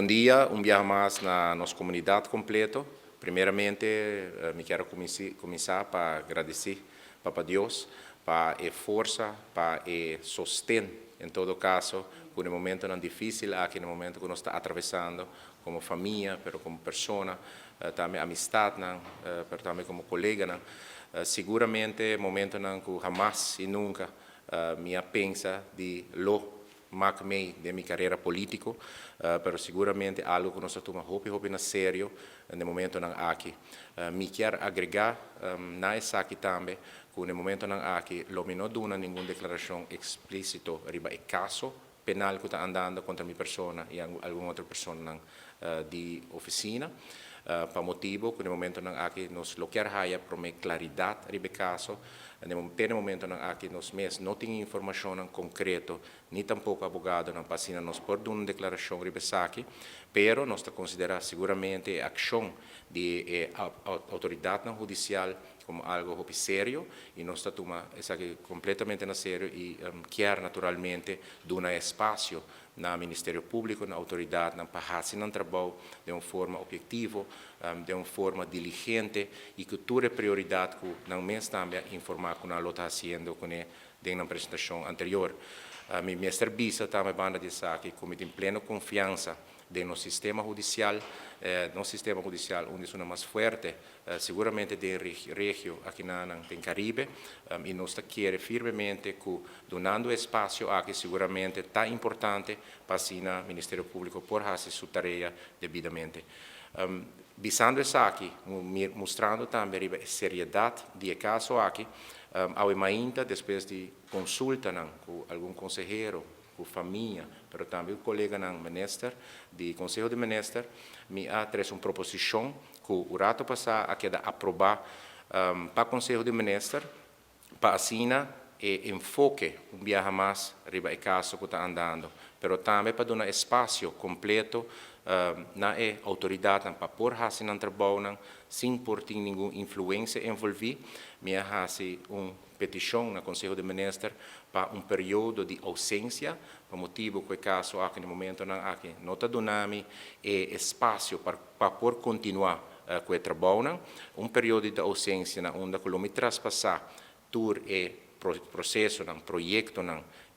Bom dia, dia mais na nossa comunidade completo. Primeiramente, me quero começar para agradecer para Deus, para a força, para o sustento, em todo caso, no momento tão difícil, aqui no momento que nós estamos atravessando, como família, mas como pessoa, também amistade, mas também como colega. Seguramente, momento que jamais e nunca me pensa de lo mais de minha carreira política, mas seguramente algo que nós tomamos muito na sério no momento aqui. Me quero agregar na essa aqui também, que no momento aqui, não dou nenhuma declaração explícita sobre o caso penal que está andando contra minha pessoa e alguma outra pessoa de oficina. Para motivo que no momento aqui nós lo quer haya para uma claridade sobre o caso. No momento aqui nós mesmos não temos informação concreta, nem tampouco abogado não passina nos por dar uma declaração sobre isso aqui, pero nós consideramos seguramente a ação de autoridade judicial como algo sério e nós tomamos isso aqui completamente na sério e quer naturalmente dar espaço no Ministério Público, na autoridade, para fazer um trabalho de uma forma objetiva, de uma forma diligente e que toda prioridade que não mesmo também informar que não está fazendo na apresentação anterior. Minha serviço também banda de saque, como tem plena confiança no sistema judicial, onde é mais forte, seguramente de região aqui no Caribe, e nós queremos firmemente que, donando espaço aqui, seguramente está importante para o Ministério Público por fazer sua tarefa devidamente. Visando isso aqui, mostrando também a seriedade do caso aqui, ainda depois de consulta com algum conselheiro, com família, mas também o colega ministro, do Conselho de Ministros, me ha trazido uma proposição que o rato passado a queda aprovar para o Conselho de Ministros, para assinar e enfoque viaje mais riba o caso que está andando, mas também para dar espaço completo na autoridade para por fazer um trabalho sem por ter nenhuma influência envolvida, me ha fazer uma petição no Conselho de Ministros para um período de ausência, por motivo que o caso aqui no momento não está dando espaço para por continuar com o trabalho, um período de ausência onde o me traspassar todo o processo, projeto,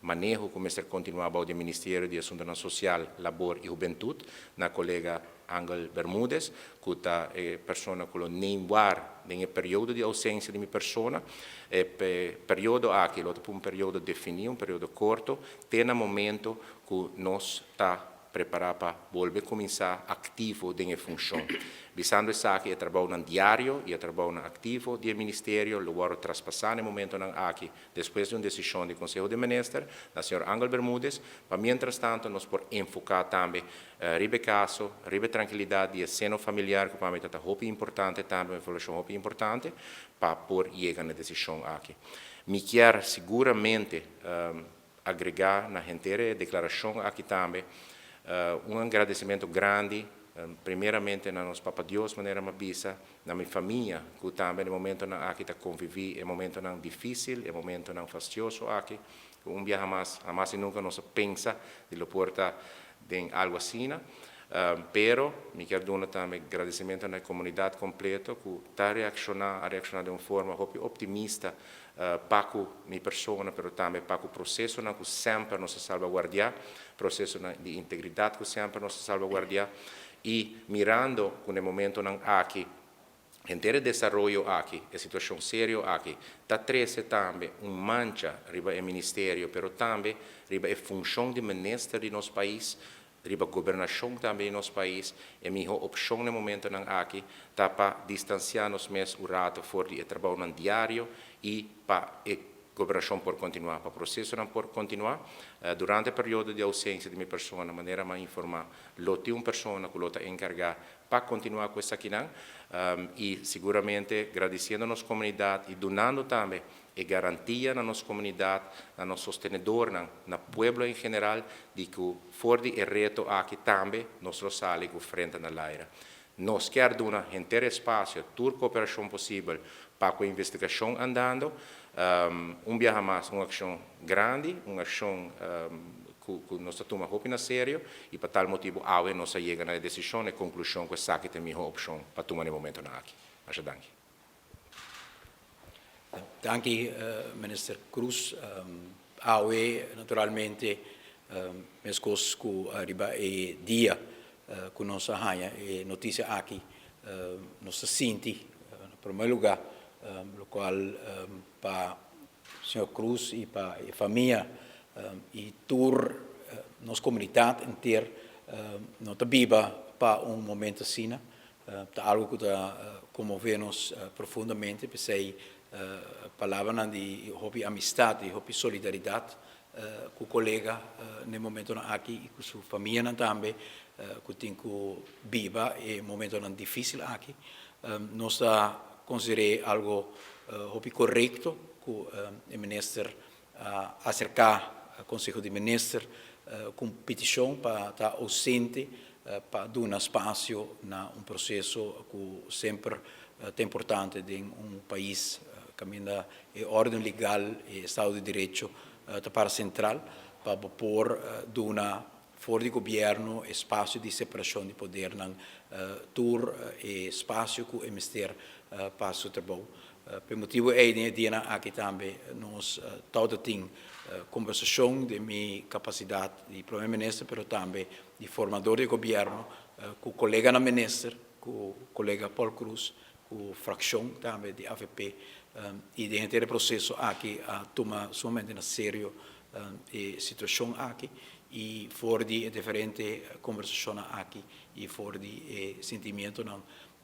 manejo como se continuava do Ministério de Assuntos Social, Labor e Juventude, na colega Ángel Bermúdez, que está pessoa que nem war no período de ausência de minha pessoa, período aqui, um período definido, um período curto, tem um momento que nós está preparado para voltar a começar ativo em função. Visando isso aqui, é trabalho diário e é trabalho ativo do Ministério, logo traspassar no momento aqui, depois de uma decisão do Conselho de Ministros, da senhora Ángel Bermúdez, para mientras tanto, nós podemos enfocar também ribe caso, ribe tranquilidade e seno familiar, que para mim é muito importante também, informação muito importante, para por chegar na decisão aqui. Me quero seguramente agregar na inteira declaração aqui também, um agradecimento grande, primeiramente na nosso Papa Deus, maneira mabisa, na minha família, que também no momento aqui está conviver, é um momento não difícil, é um momento não fastidioso aqui, dia jamais e nunca nós pensa de lo porta em algo assim, pero me quero dar também agradecimento na comunidade completa que está a reaccionar de uma forma optimista para a minha pessoa, mas também para o processo que sempre nos salvaguardia, processo de integridade que sempre nos salvaguardia, e mirando que no momento aqui, inteiro desenvolvimento aqui, a situação séria aqui, está trazendo também uma mancha riba o Ministério, mas também riba a função de ministro de nosso país, riba a governação também do nosso país, e a minha opção no momento aqui está para distanciar-nos mesmo o rato fora de trabalho diário e para a governação por continuar, para o processo não por continuar, durante o período de ausência de minha pessoa, de maneira mais informar, tem uma pessoa que está encarregada para continuar com isso aqui, e seguramente agradecendo a nossa comunidade e donando também a garantia na nossa comunidade, na nosso sostenedor, na pueblo em geral, de que fora de reto aqui também, nós saímos com frente na laira. Nós queremos dar inteiro espaço, toda cooperação possível para a investigação andando, viaje mais, uma ação grande, uma ação nós toma hopi na sério e para tal motivo awe nós chega na decisão e conclusão que saque tem melhor opção para tomar no momento na aqui. Acho danke. Danke, Minister Cruz. Awe naturalmente mes cos ku arriba e dia ku nossa raia e notícia aqui nossa sinti no primeiro lugar lo qual para Senhor Cruz e para a família e tour nossa comunidade inteira não tá viva para momento assim tá algo que tá comover-nos profundamente pensei palavra de hobby amistade hobby solidariedade com o colega no momento aqui e com sua família também que tem que viva e momento difícil aqui nós consideramos algo hobby correto que o ministro acercar ao Conselho de Ministros com petição para estar ausente para dar espaço na processo que sempre é importante em país caminha em ordem legal e Estado de Direito para central para pôr dar fora do governo espaço de separação de poder na tour e espaço que o ministério para o trabalho. Por motivo dia aqui também nós todos temos conversação de minha capacidade de primeiro-ministro, mas também de formador de governo, com o colega na ministro, com o colega Paul Cruz, com a fração também de AVP, e de inteiro processo aqui a tomar somente na sério a situação aqui e fora de diferente conversação aqui e fora de sentimento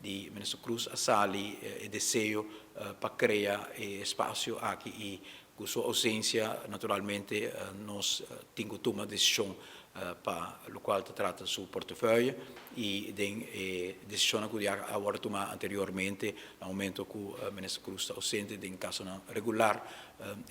de ministro Cruz a sali e desejo para criar espaço aqui e com sua ausência naturalmente nós temos que tomar decisão para o qual trata seu portfólio e de decisão que agora tomar anteriormente no momento que o ministro Cruz está ausente em caso regular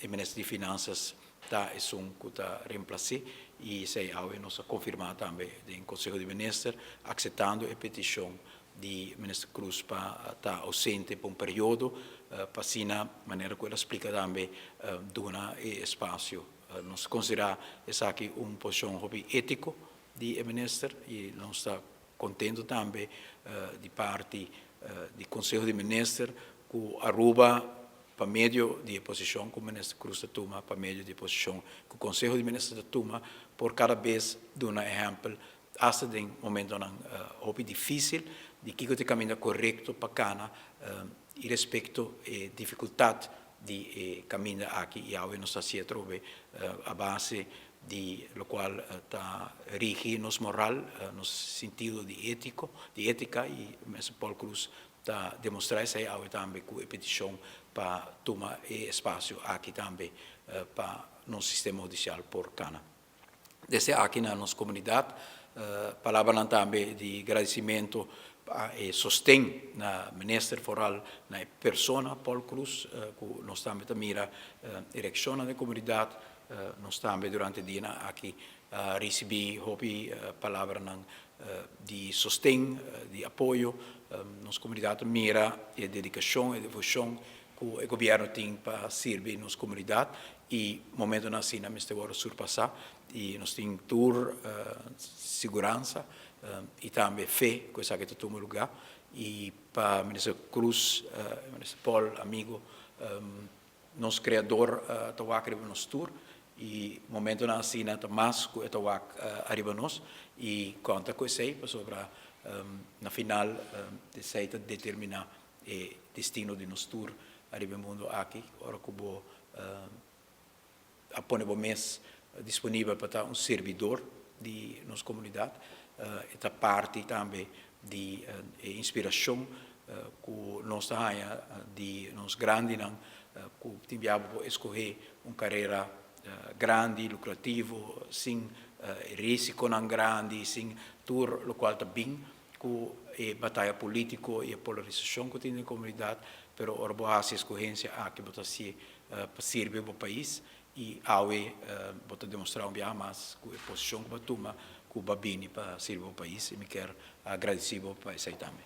o ministro de Finanças está que está reemplacado e se nós confirmar também no Conselho de Ministros aceitando a petição de ministro Cruz para estar ausente por período para assim maneira que ela explica também dar espaço nós consideramos essa aqui posição hobby ético de ministro e nós está contente também de parte do Conselho de Ministros que Aruba para meio de posição que o ministro Cruz toma para meio de posição que o Conselho de Ministros toma por cada vez dar exemplo hasta em momento hobby difícil de que o caminho correto para cana e respeito e dificuldade de caminho aqui e agora nós se trova a base de lo qual está rige nos moral nos sentido de ética e mesmo Paul Cruz está demonstrar essa agora também com a petição para tomar espaço aqui também para nosso sistema judicial por cana desde aqui na nossa comunidade palavra também de agradecimento e sostém na ministro foral na persona Paul Cruz que nós também mira eleição da comunidade nós também durante o dia aqui recebi palavra de sostém de apoio nossa comunidade mira e dedicação e devoção que o governo tem para servir nossa comunidade e momento assim na mesma hora surpassar e nós temos tour segurança e também fé coisa que toma lugar e para ministro Cruz ministro Paul amigo nosso criador tawak arriba nos tour e momento na assim na mais que tawak arriba nos e conta com isso sobre na final de saída determinar o destino de nos tour arriba mundo aqui ora como apone o mês disponível para um servidor de nossa comunidade esta parte também de inspiração que nós temos de nós grandes que tivemos escolher uma carreira grande lucrativa sem risco não grande sem tudo o qual está bem com a batalha política e a polarização que tem na comunidade pero ora a escolhência que bota se para servir o país e awe bota demonstrar um mais com a posição que toma que o babini para servir o país e me quero agradecer para isso também.